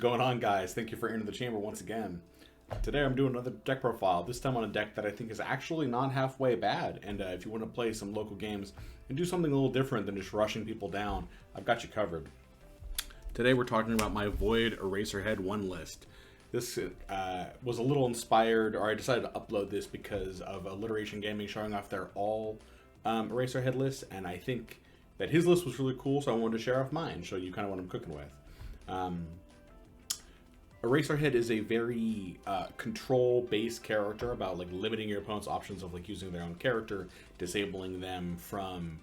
going on, guys? Thank you for entering the chamber once again. Today I'm doing another deck profile, this time on a deck that I think is actually not halfway bad, and if you want to play some local games and do something a little different than just rushing people down, I've got you covered. Today we're talking about my Void Eraserhead1 list. This was a little inspired, or I decided to upload this because of Alliteration Gaming showing off their all Eraserhead list, and I think that his list was really cool, so I wanted to share off mine, show you kind of what I'm cooking with. Eraserhead is a very control-based character about like limiting your opponent's options of like using their own character, disabling them from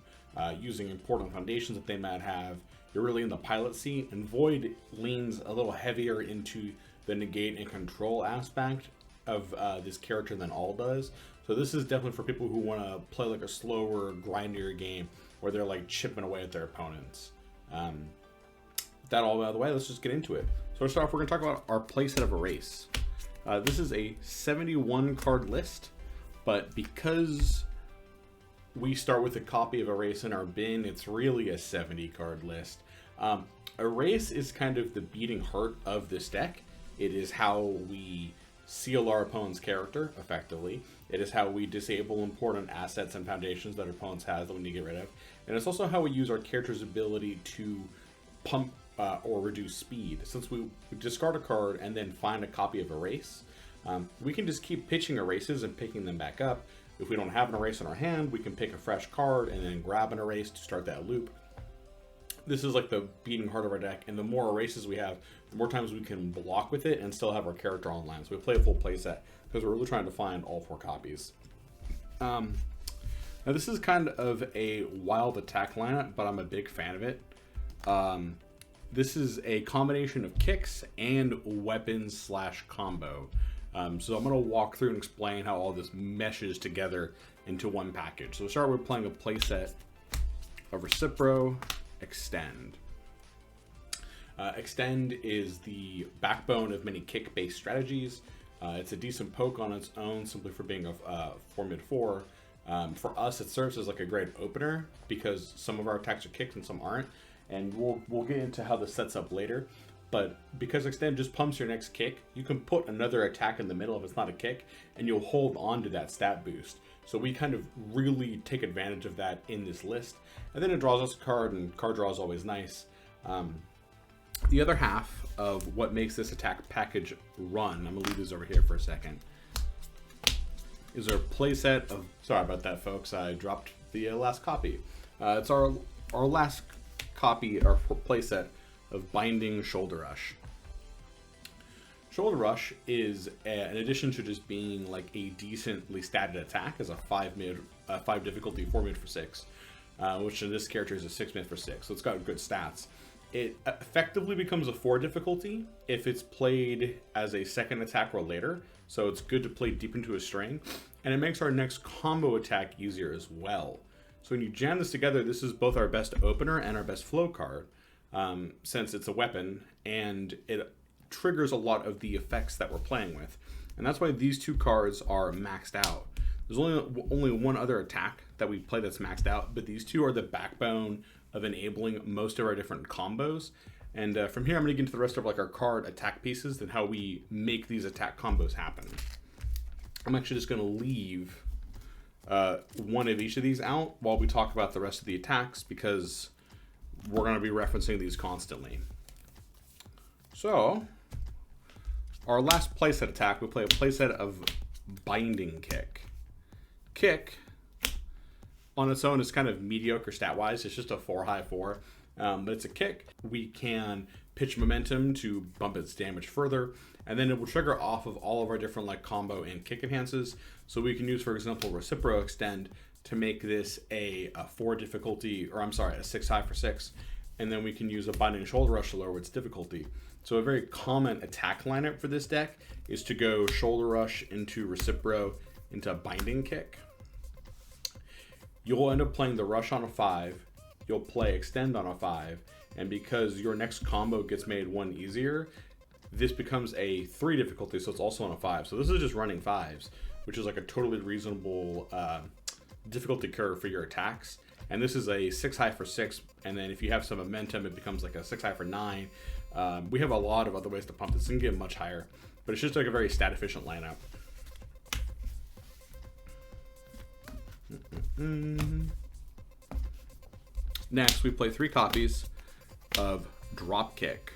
using important foundations that they might have. You're really in the pilot seat, and Void leans a little heavier into the negate and control aspect of this character than All does. So this is definitely for people who want to play like a slower, grindier game where they're like chipping away at their opponents. That all out of the way, let's just get into it. So to start off, we're going to talk about our playset of Erase. This is a 71 card list, but because we start with a copy of Erase in our bin, it's really a 70 card list. Erase is kind of the beating heart of this deck. It is how we seal our opponent's character, effectively. It is how we disable important assets and foundations that our opponents have that we need to get rid of. And it's also how we use our character's ability to pump or reduce speed. Since we discard a card and then find a copy of Erase, we can just keep pitching erases and picking them back up. If we don't have an Erase in our hand, we can pick a fresh card and then grab an Erase to start that loop. This is like the beating heart of our deck, and the more erases we have, the more times we can block with it and still have our character online. So we play a full playset because we're really trying to find all 4 copies. Now this is kind of a wild attack lineup, but I'm a big fan of it. This is a combination of kicks and weapons slash combo. So I'm going to walk through and explain how all this meshes together into one package. So we'll start with playing a playset of Recipro, Extend. Extend is the backbone of many kick-based strategies. It's a decent poke on its own simply for being a 4/mid-4. For us, it serves as like a great opener because some of our attacks are kicked and some aren't. And we'll get into how this sets up later. But because Extend just pumps your next kick, you can put another attack in the middle if it's not a kick, and you'll hold on to that stat boost. So we kind of really take advantage of that in this list. And then it draws us a card, and card draw is always nice. The other half of what makes this attack package run, I'm going to leave these over here for a second, is our playset of... Sorry about that, folks. I dropped the last copy. It's our last copy, our playset of Binding Shoulder Rush. Shoulder Rush is in addition to just being like a decently statted attack as a 5 difficulty 4 for 6, which in this character is a 6 for 6, so it's got good stats. It effectively becomes a 4 difficulty if it's played as a second attack or later, so it's good to play deep into a string, and it makes our next combo attack easier as well. So when you jam this together, this is both our best opener and our best flow card, since it's a weapon, and it triggers a lot of the effects that we're playing with. And that's why these 2 cards are maxed out. There's only one other attack that we play that's maxed out, but these 2 are the backbone of enabling most of our different combos. And from here, I'm going to get into the rest of like our card attack pieces and how we make these attack combos happen. I'm actually just going to leave one of each of these out while we talk about the rest of the attacks, because we're going to be referencing these constantly. So, our last playset attack, we play a playset of Binding Kick. Kick, on its own, is kind of mediocre stat-wise. It's just a 4/4, but it's a kick. We can pitch momentum to bump its damage further, and then it will trigger off of all of our different like combo and kick enhances. So we can use, for example, Recipro Extend to make this a 4 difficulty, or I'm sorry, a 6 for 6, and then we can use a Binding Shoulder Rush to lower its difficulty. So a very common attack lineup for this deck is to go Shoulder Rush into Recipro into Binding Kick. You'll end up playing the Rush on a 5, you'll play Extend on a 5, and because your next combo gets made 1 easier, this becomes a 3 difficulty, so it's also on a 5. So this is just running 5s, which is like a totally reasonable difficulty curve for your attacks. And this is a 6 for 6, and then if you have some momentum, it becomes like a 6 for 9. We have a lot of other ways to pump this and get much higher, but it's just like a very stat efficient lineup. Next, we play 3 copies of Dropkick.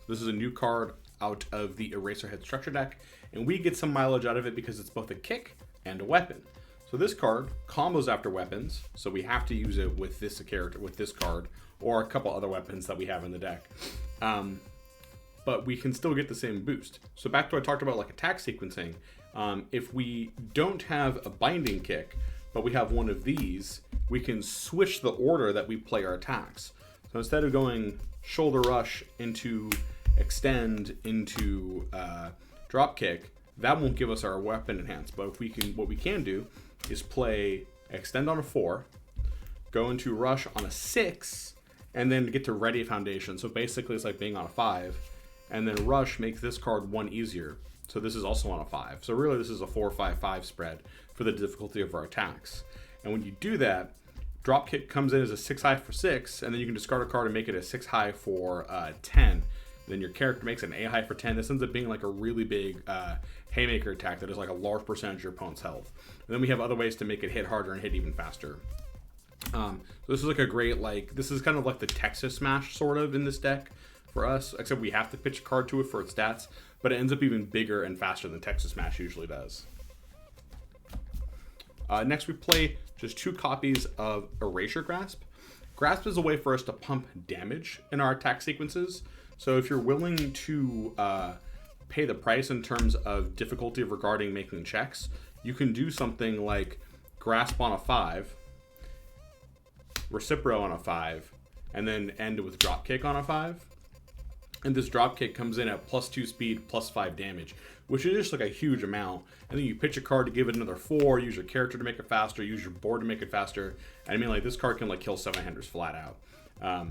This is a new card out of the Eraserhead structure deck, and we get some mileage out of it because it's both a kick and a weapon. So this card combos after weapons, so we have to use it with this character, with this card, or a couple other weapons that we have in the deck. But we can still get the same boost. So back to what I talked about, like attack sequencing. If we don't have a binding kick, but we have one of these, we can switch the order that we play our attacks. So instead of going shoulder rush into extend into drop kick, that won't give us our weapon enhance. But if we can, what we can do is play extend on a 4, go into rush on a 6, and then get to ready foundation. So basically it's like being on a 5, and then rush makes this card 1 easier. So this is also on a 5. So really this is a 4-5-5 spread for the difficulty of our attacks. And when you do that, Dropkick comes in as a 6 high for 6, and then you can discard a card and make it a 6 high for 10. Then your character makes an 8 high for 10. This ends up being like a really big haymaker attack that is like a large percentage of your opponent's health. And then we have other ways to make it hit harder and hit even faster. So this is like a great, like, this is kind of like the Texas Smash sort of in this deck for us, except we have to pitch a card to it for its stats, but it ends up even bigger and faster than Texas Smash usually does. Next we play just 2 copies of Erasure Grasp. Grasp is a way for us to pump damage in our attack sequences. So if you're willing to pay the price in terms of difficulty regarding making checks, you can do something like Grasp on a 5, Recipro on a 5, and then end with Dropkick on a 5. And this Dropkick comes in at +2 speed, +5 damage, which is just like a huge amount. And then you pitch a card to give it another 4, use your character to make it faster, use your board to make it faster. And I mean, like, this card can like kill 7-handers flat out.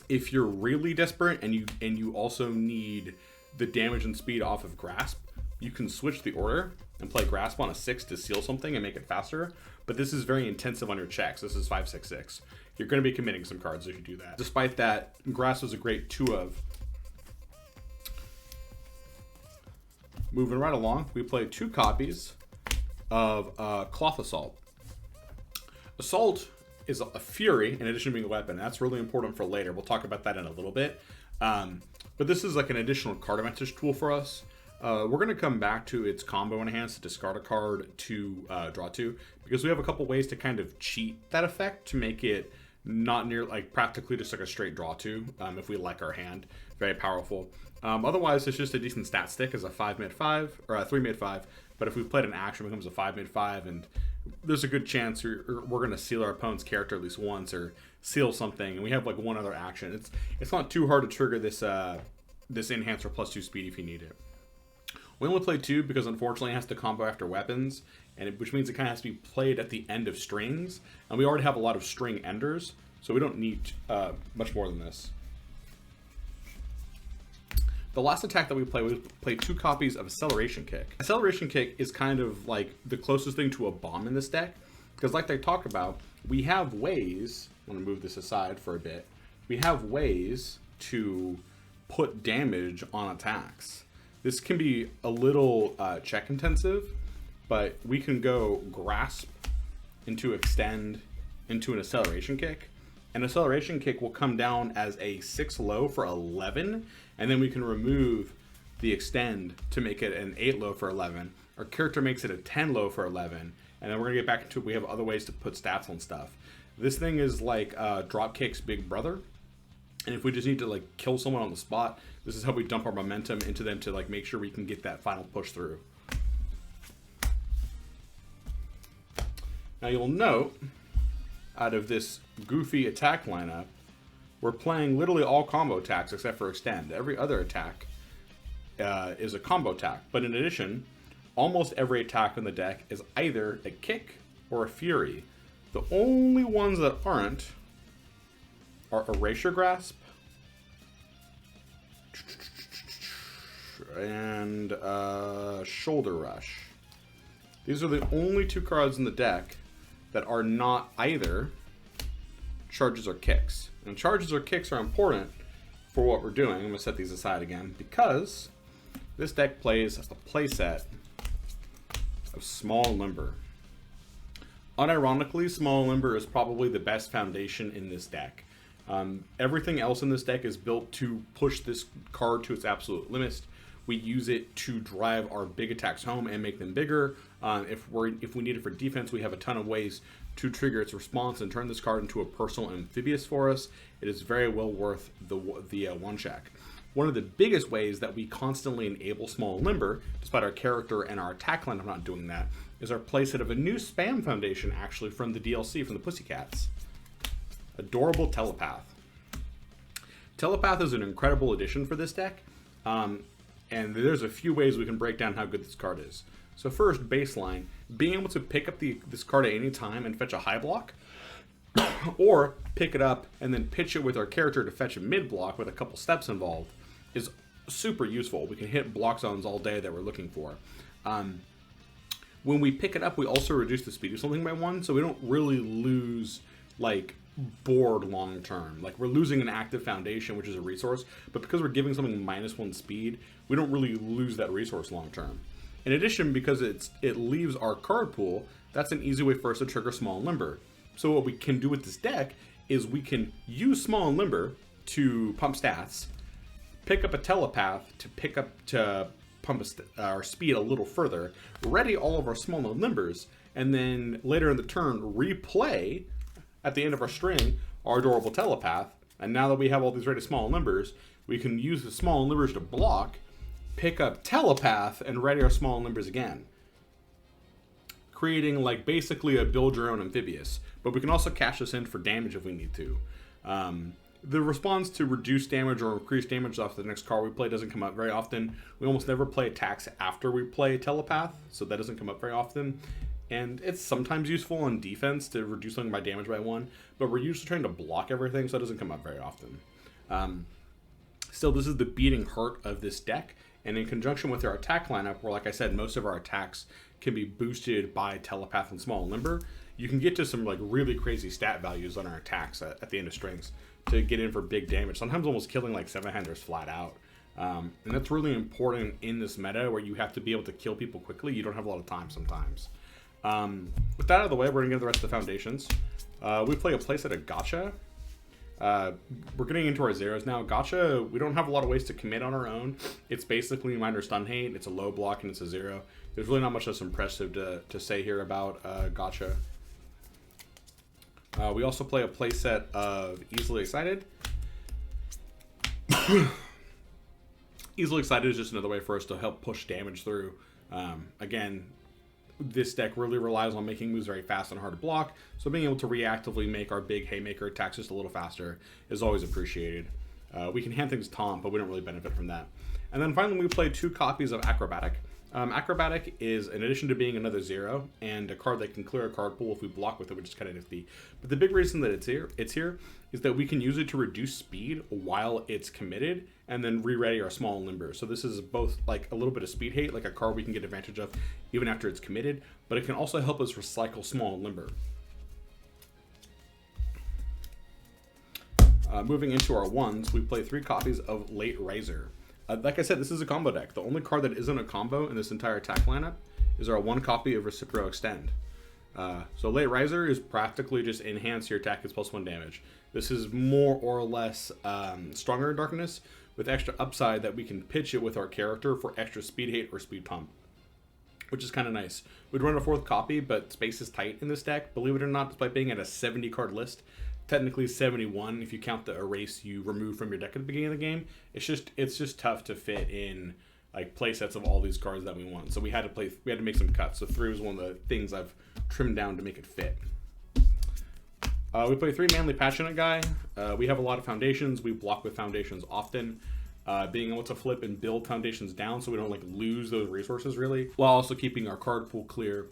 If you're really desperate and you also need the damage and speed off of Grasp, you can switch the order and play Grasp on a 6 to seal something and make it faster. But this is very intensive on your checks. This is 5-6-6. You're going to be committing some cards if you do that. Despite that, Grasp is a great 2 of. Moving right along, we play 2 copies of Cloth Assault. Assault is a fury in addition to being a weapon. That's really important for later. We'll talk about that in a little bit. But this is like an additional card advantage tool for us. We're going to come back to its combo enhance to discard a card to draw 2, because we have a couple ways to kind of cheat that effect to make it not near, like, practically just like a straight draw 2 if we like our hand. Very powerful. Otherwise, it's just a decent stat stick as a 5 mid 5 or a 3 mid 5. But if we played an action, it becomes a 5 mid 5, and there's a good chance we're going to seal our opponent's character at least once or seal something, and we have like one other action. It's not too hard to trigger this this enhancer +2 speed if you need it. We only play 2 because unfortunately it has to combo after weapons, which means it kind of has to be played at the end of strings, and we already have a lot of string enders, so we don't need much more than this. The last attack that we play 2 copies of Acceleration Kick. Acceleration Kick is kind of like the closest thing to a bomb in this deck, because like they talk about, we have ways, I'm going to move this aside for a bit, we have ways to put damage on attacks. This can be a little check intensive, but we can go Grasp into Extend into an Acceleration Kick. An Acceleration Kick will come down as a 6 low for 11, and then we can remove the Extend to make it an 8 low for 11. Our character makes it a 10 low for 11, and then we're going to get back into it. We have other ways to put stats on stuff. This thing is like Dropkick's big brother, and if we just need to like kill someone on the spot, this is how we dump our momentum into them to like make sure we can get that final push through. Now you'll note, out of this goofy attack lineup, we're playing literally all combo attacks except for Extend. Every other attack is a combo attack, but in addition, almost every attack in the deck is either a kick or a fury. The only ones that aren't are Erasure Grasp and Shoulder Rush. These are the only 2 cards in the deck that are not either charges or kicks. And charges or kicks are important for what we're doing. I'm going to set these aside again because this deck plays a playset of Small Limber. Unironically, Small Limber is probably the best foundation in this deck. Everything else in this deck is built to push this card to its absolute limits. We use it to drive our big attacks home and make them bigger. If we need it for defense, we have a ton of ways to trigger its response and turn this card into a personal amphibious for us. It is very well worth the one check. One of the biggest ways that we constantly enable Small Limber, despite our character and our attack line not doing that, is our playset of a new spam foundation, actually from the DLC from the Pussycats. Adorable Telepath. Telepath is an incredible addition for this deck, and there's a few ways we can break down how good this card is. So first, baseline, being able to pick up this card at any time and fetch a high block, or pick it up and then pitch it with our character to fetch a mid block with a couple steps involved, is super useful. We can hit block zones all day that we're looking for. When we pick it up, we also reduce the speed of something by 1, so we don't really lose, like, board long term. Like, we're losing an active foundation, which is a resource, but because we're giving something -1 speed, we don't really lose that resource long term. In addition, because it leaves our card pool, that's an easy way for us to trigger Small Limber. So what we can do with this deck is we can use Small Limber to pump stats, pick up a Telepath to pump our speed a little further, ready all of our Small Limbers, and then later in the turn replay at the end of our string our Adorable Telepath. And now that we have all these ready Small Limbers, we can use the Small Limbers to block, pick up Telepath, and ready our Small Limbers again, creating like basically a build your own amphibious. But we can also cash this in for damage if we need to. The response to reduce damage or increase damage off the next card we play doesn't come up very often. We almost never play attacks after we play Telepath, so that doesn't come up very often. And it's sometimes useful on defense to reduce something by damage by 1, but we're usually trying to block everything, so it doesn't come up very often. Still, this is the beating heart of this deck, and in conjunction with our attack lineup, where, like I said, most of our attacks can be boosted by Telepath and Small Limber, you can get to some like really crazy stat values on our attacks at the end of strings to get in for big damage, sometimes almost killing like 7-handers flat out. And that's really important in this meta where you have to be able to kill people quickly. You don't have a lot of time sometimes. With that out of the way, we're going to get the rest of the foundations. We play a playset of Gotcha. We're getting into our zeros now. Gotcha, we don't have a lot of ways to commit on our own. It's basically minor stun hate, it's a low block, and it's a 0. There's really not much that's impressive to say here about Gotcha. We also play a playset of Easily Excited. Easily Excited is just another way for us to help push damage through. Again, this deck really relies on making moves very fast and hard to block, so being able to reactively make our big Haymaker attacks just a little faster is always appreciated. We can hand things taunt, but we don't really benefit from that. And then finally, we play 2 copies of Acrobatic. Acrobatic is, in addition to being another 0, and a card that can clear a card pool if we block with it, which is kind of nifty. But the big reason that it's here is that we can use it to reduce speed while it's committed, and then re-ready our Small Limber. So this is both like a little bit of speed hate, like a card we can get advantage of even after it's committed, but it can also help us recycle Small Limber. Moving into our ones, we play 3 copies of Late Riser. Like I said, this is a combo deck. The only card that isn't a combo in this entire attack lineup is our 1 copy of Recipro Extend. So Late Riser is practically just enhance your attack gets +1 damage. This is more or less stronger in darkness with extra upside that we can pitch it with our character for extra speed hate or speed pump, which is kind of nice. We'd run a 4th copy, but space is tight in this deck. Believe it or not, despite being at a 70 card list, technically 71 if you count the erase you removed from your deck at the beginning of the game. It's just tough to fit in like play sets of all these cards that we want. So we had to make some cuts. So 3 was one of the things I've trimmed down to make it fit. We play 3 Manly Passionate Guy. We have a lot of foundations. We block with foundations often. Being able to flip and build foundations down so we don't like lose those resources really, while also keeping our card pool clear.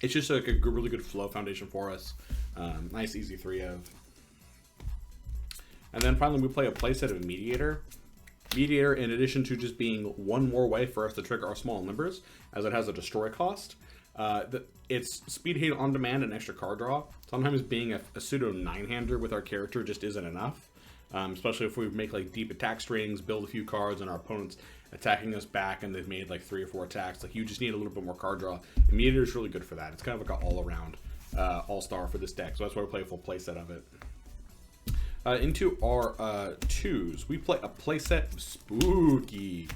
It's just like a really good flow foundation for us. Nice easy 3 of. And then finally we play a playset of Mediator. Mediator, in addition to just being one more way for us to trigger our Small Limbers, as it has a destroy cost, it's speed hate on demand and extra card draw. Sometimes being a pseudo 9-hander with our character just isn't enough. especially if we make like deep attack strings, build a few cards, and our opponent's attacking us back, and they've made like 3 or 4 attacks. Like, you just need a little bit more card draw. And Mediator is really good for that. It's kind of like an all-around all-star for this deck, so that's why we play a full playset of it. Into our twos, we play a playset of Spooky.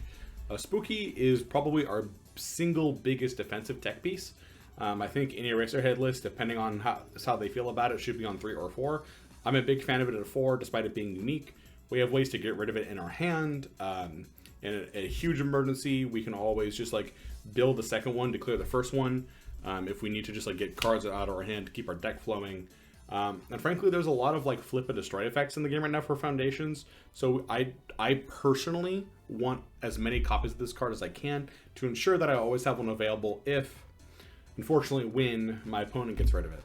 Spooky is probably our single biggest defensive tech piece. I think any Eraserhead list, depending on how they feel about it, should be on 3 or 4. I'm a big fan of it at 4, despite it being unique. We have ways to get rid of it in our hand. In a huge emergency, we can always just like build the second one to clear the first one. If we need to just like get cards out of our hand to keep our deck flowing. And frankly, there's a lot of like flip and destroy effects in the game right now for foundations. So I personally want as many copies of this card as I can to ensure that I always have one available if, unfortunately, when my opponent gets rid of it.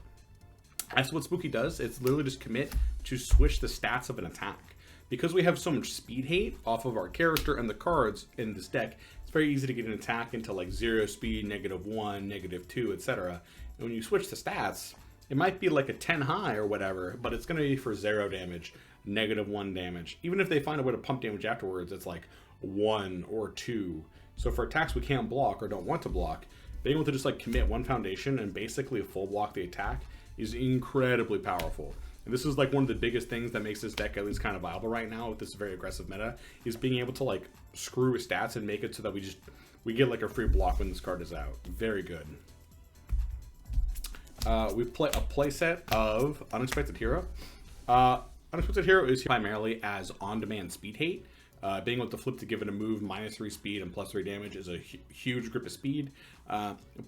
That's what Spooky does. It's literally just commit to switch the stats of an attack. Because we have so much speed hate off of our character and the cards in this deck, it's very easy to get an attack into like 0 speed, -1, -2, etc. And when you switch the stats, it might be like a 10 high or whatever, but it's going to be for 0 damage, -1 damage. Even if they find a way to pump damage afterwards, it's like 1 or 2. So for attacks we can't block or don't want to block, being able to just like commit one foundation and basically full block the attack is incredibly powerful. And this is like one of the biggest things that makes this deck at least kind of viable right now with this very aggressive meta, is being able to like screw with stats and make it so that we get like a free block when this card is out. Very good. We play a playset of Unexpected Hero. Unexpected Hero is primarily as on-demand speed hate. Being able to flip to give it a move, -3 speed and +3 damage is a huge grip of speed.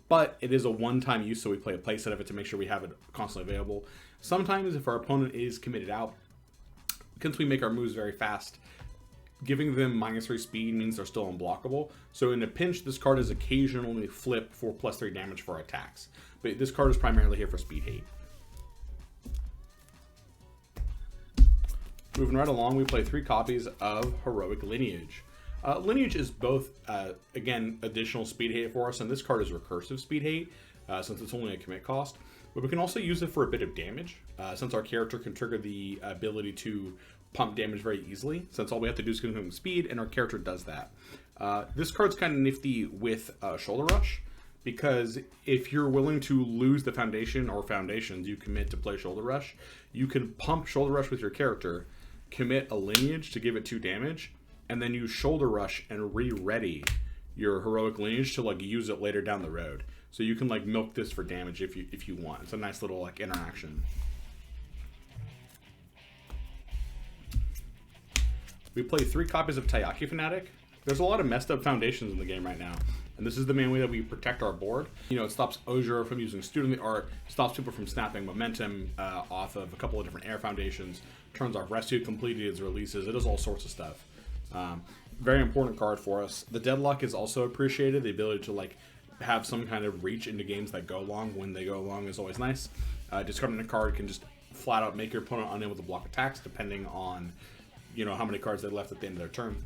But it is a one-time use, so we play a playset of it to make sure we have it constantly available. Sometimes if our opponent is committed out, since we make our moves very fast, giving them -3 speed means they're still unblockable. So in a pinch, this card is occasionally flip for +3 damage for our attacks. But this card is primarily here for speed hate. Moving right along, we play 3 copies of Heroic Lineage. Lineage is both, again, additional speed hate for us, and this card is recursive speed hate, since it's only a commit cost. But we can also use it for a bit of damage, since our character can trigger the ability to pump damage very easily, since all we have to do is give him speed, and our character does that. This card's kind of nifty with Shoulder Rush, because if you're willing to lose the foundation or foundations you commit to play Shoulder Rush, you can pump Shoulder Rush with your character, commit a Lineage to give it 2 damage, and then use Shoulder Rush and re-ready your Heroic Lineage to like use it later down the road. So you can like milk this for damage if you want. It's a nice little like interaction. We play 3 copies of Taiyaki Fanatic. There's a lot of messed up foundations in the game right now, and this is the main way that we protect our board. You know, it stops Osier from using Student Art, stops people from snapping momentum off of a couple of different air foundations, turns off Rescue completed its releases. It does all sorts of stuff. Very important card for us. The Deadlock is also appreciated. The ability to like have some kind of reach into games that go long when they go long is always nice. Discarding a card can just flat out make your opponent unable to block attacks depending on, you know, how many cards they left at the end of their turn.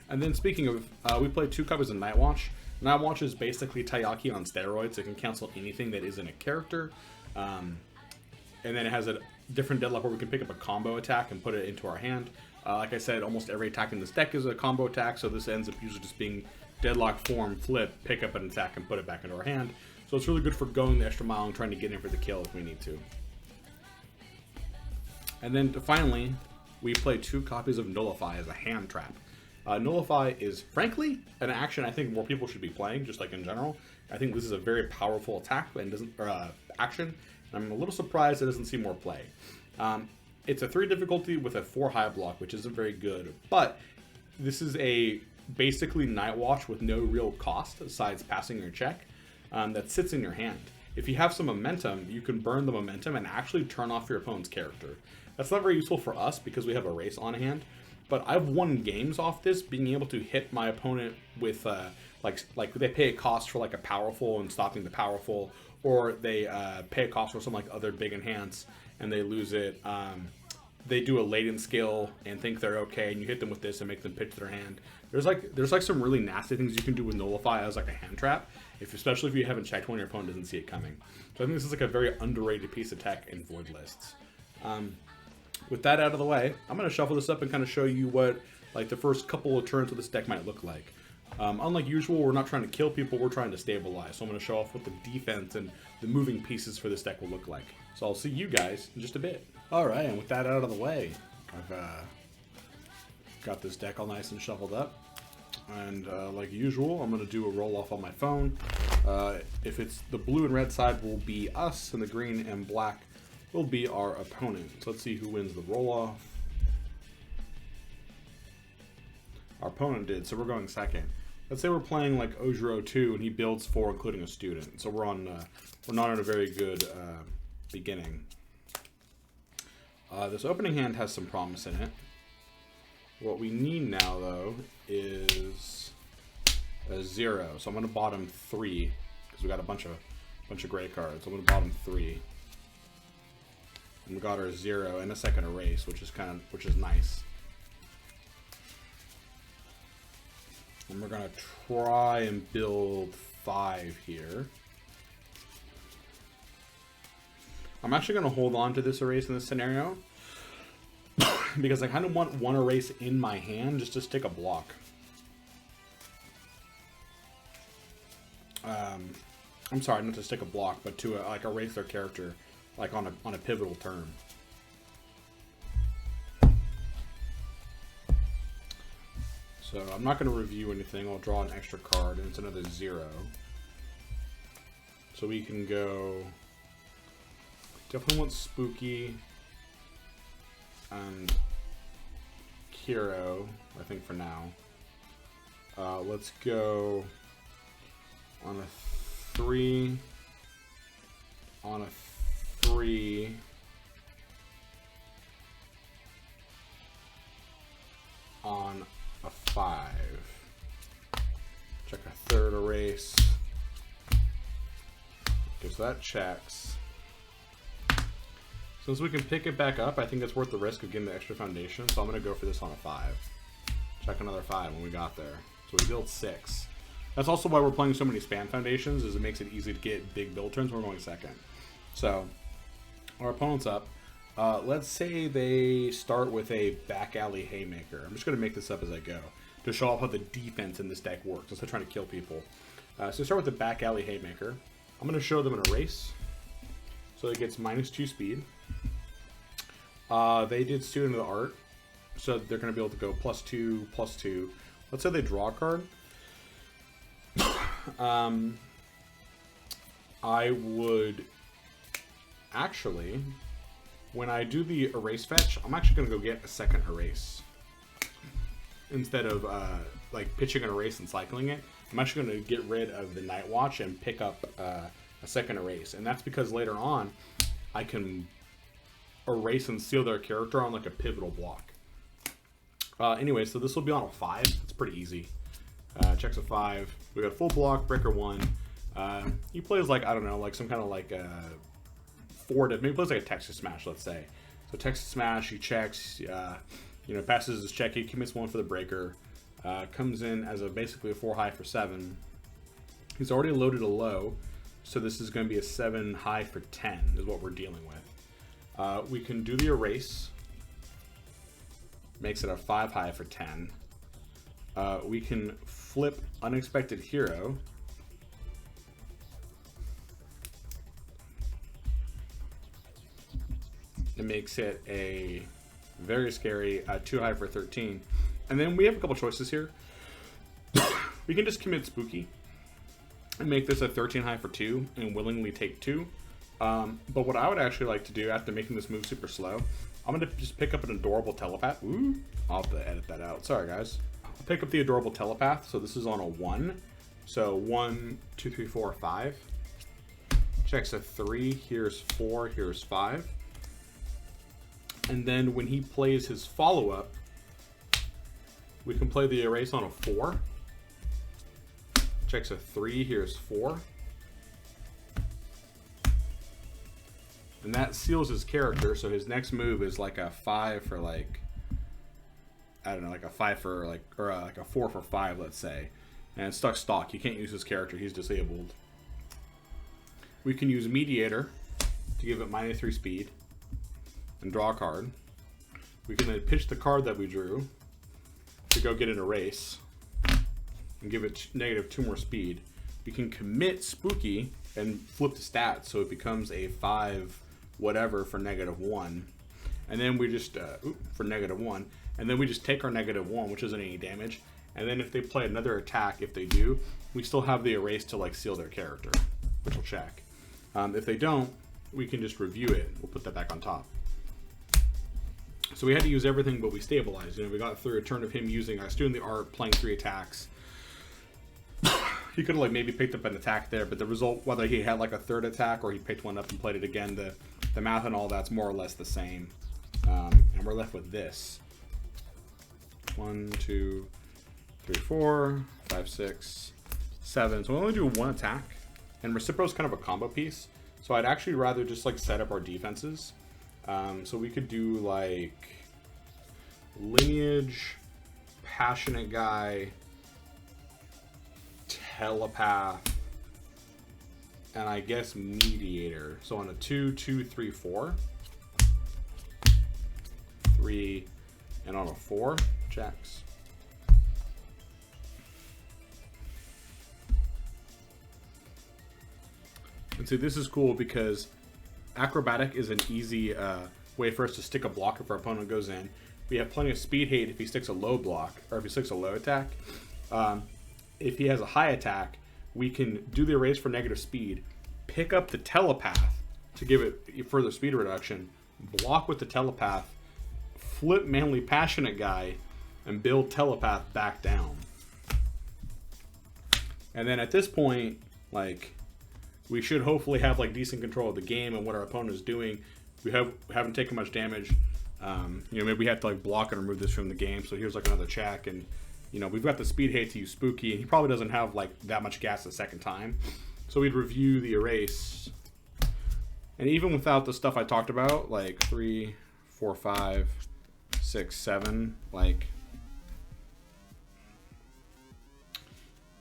And then speaking of, we played 2 copies of Night Watch. Night Watch is basically Taiyaki on steroids. It can cancel anything that isn't a character. And then it has a different Deadlock where we can pick up a combo attack and put it into our hand. Like I said, almost every attack in this deck is a combo attack, so this ends up usually just being Deadlock, form, flip, pick up an attack, and put it back into our hand. So it's really good for going the extra mile and trying to get in for the kill if we need to. And then finally, we play 2 copies of Nullify as a hand trap. Nullify is, frankly, an action I think more people should be playing, just like in general. I think this is a very powerful attack and action. And I'm a little surprised it doesn't see more play. It's a 3 difficulty with a 4 high block, which isn't very good. But this is a basically Night Watch with no real cost besides passing your check that sits in your hand. If you have some momentum, you can burn the momentum and actually turn off your opponent's character. That's not very useful for us because we have a race on hand. But I've won games off this, being able to hit my opponent with like they pay a cost for like a powerful and stopping the powerful, or they pay a cost for some like other big enhance and they lose it. They do a latent skill and think they're okay, and you hit them with this and make them pitch their hand. There's like some really nasty things you can do with Nullify as like a hand trap, especially if you haven't checked when your opponent doesn't see it coming. So I think this is like a very underrated piece of tech in Void lists. with that out of the way, I'm going to shuffle this up and kind of show you what like the first couple of turns of this deck might look like. Unlike usual, we're not trying to kill people, we're trying to stabilize. So I'm going to show off what the defense and the moving pieces for this deck will look like. So I'll see you guys in just a bit. Alright, and with that out of the way, I've got this deck all nice and shuffled up. And like usual, I'm going to do a roll off on my phone. If it's the blue and red side will be us, and the green and black will be our opponent. So let's see who wins the roll off. Our opponent did, so we're going second. Let's say we're playing like Ojiro 2 and he builds 4 including a student. So we're not in a very good beginning. This opening hand has some promise in it. What we need now though is a 0. So I'm gonna bottom 3 because we got a bunch of gray cards. I'm gonna bottom 3. And we got our 0 and a second erase, which is nice. And we're gonna try and build 5 here. I'm actually gonna hold on to this erase in this scenario because I kind of want one erase in my hand just to stick a block. I'm sorry, not to stick a block, but to like erase their character, like on a pivotal turn. So I'm not going to review anything. I'll draw an extra card, and it's another 0. So we can go. Definitely want Spooky and Kiro, I think, for now. Let's go on a 3. On a 3. On a 5. Check a third erase. Because that checks. Since we can pick it back up, I think it's worth the risk of getting the extra foundation. So I'm going to go for this on a 5. Check another 5 when we got there. So we built 6. That's also why we're playing so many spam foundations, is it makes it easy to get big build turns when we're going second. So our opponent's up. Let's say they start with a back alley haymaker. I'm just going to make this up as I go to show off how the defense in this deck works instead of trying to kill people. So start with the back alley haymaker. I'm going to show them an erase. So it gets -2 speed. They did Student of the Art. So they're going to be able to go +2, +2. Let's say they draw a card. I would actually, when I do the erase fetch, I'm actually going to go get a second erase. Instead of like pitching an erase and cycling it, I'm actually going to get rid of the Night Watch and pick up a second erase. And that's because later on, I can erase and seal their character on like a pivotal block. Anyway, so this will be on a 5. It's pretty easy. Checks a 5. We got a full block, breaker 1. He plays like, I don't know, like some kind of like maybe he plays like a Texas Smash, let's say. So Texas Smash, he checks, you know, passes his check, he commits 1 for the breaker, comes in as basically a 4 high for 7. He's already loaded a low, so this is going to be a 7 high for 10 is what we're dealing with. We can do the erase, makes it a 5 high for 10. We can flip Unexpected Hero. It makes it a very scary 2 high for 13. And then we have a couple choices here. We can just commit Spooky and make this a 13 high for 2 and willingly take 2. But what I would actually like to do after making this move super slow, I'm going to just pick up an Adorable Telepath. Ooh, I'll have to edit that out. Sorry, guys. I'll pick up the Adorable Telepath. So this is on a 1. So 1, 2, 3, 4, 5. Checks a 3. Here's 4. Here's 5. And then when he plays his follow-up, we can play the erase on a 4. Checks a 3. Here's 4. And that seals his character, so his next move is like a 5 for like, I don't know, like a 5 for like, or like a 4 for 5, let's say. And it's stuck stock. You can't use his character. He's disabled. We can use Mediator to give it -3 speed and draw a card. We can then pitch the card that we drew to go get an erase and give it -2 more speed. We can commit Spooky and flip the stats so it becomes a 5 whatever for -1. And then we just, for -1. And then we just take our -1, which isn't any damage. And then if they play another attack, if they do, we still have the erase to like seal their character, which will check. If they don't, we can just review it. We'll put that back on top. So we had to use everything, but we stabilized. You know, we got through a turn of him using, I was doing the art, playing 3 attacks. He could have like maybe picked up an attack there, but the result, whether he had like a 3rd attack or he picked one up and played it again, the math and all that's more or less the same. And we're left with this. 1, 2, 3, 4, 5, 6, 7. So we only do 1 attack. And Recipro's kind of a combo piece. So I'd actually rather just like set up our defenses. So we could do like Lineage, Passionate Guy, Telepath, and I guess Mediator. So on a 2, 2, 3, 4. 3, and on a 4, checks. And see, this is cool because Acrobatic is an easy way for us to stick a block if our opponent goes in. We have plenty of speed hate if he sticks a low block, or if he sticks a low attack. If he has a high attack, we can do the erase for negative speed, pick up the Telepath to give it further speed reduction, block with the Telepath, flip Manly Passionate Guy, and build Telepath back down. And then at this point, like, we should hopefully have like decent control of the game and what our opponent is doing. We haven't taken much damage. You know, maybe we have to like block and remove this from the game. So here's like another check, and you know, we've got the speed hate to use Spooky, and he probably doesn't have like that much gas the second time. So we'd review the erase, and even without the stuff I talked about, like 3, 4, 5, 6, 7, like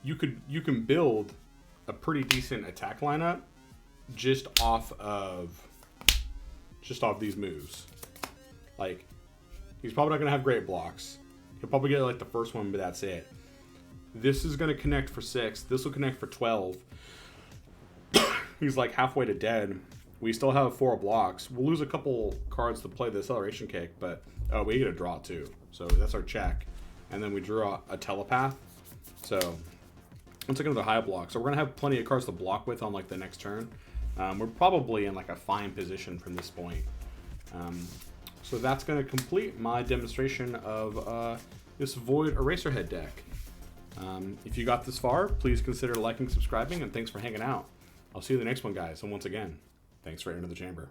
you can build a pretty decent attack lineup just off these moves. Like, he's probably not gonna have great blocks. He'll probably get like the first one, but that's it. This is gonna connect for 6. This will connect for 12. He's like halfway to dead. We still have 4 blocks. We'll lose a couple cards to play the acceleration kick, but oh, we get a draw too. So that's our check, and then we draw a Telepath. So let's look at the high block. So we're gonna have plenty of cards to block with on like the next turn. We're probably in like a fine position from this point. So that's gonna complete my demonstration of this Void Eraserhead deck. If you got this far, please consider liking, subscribing, and thanks for hanging out. I'll see you in the next one, guys. And once again, thanks for entering the chamber.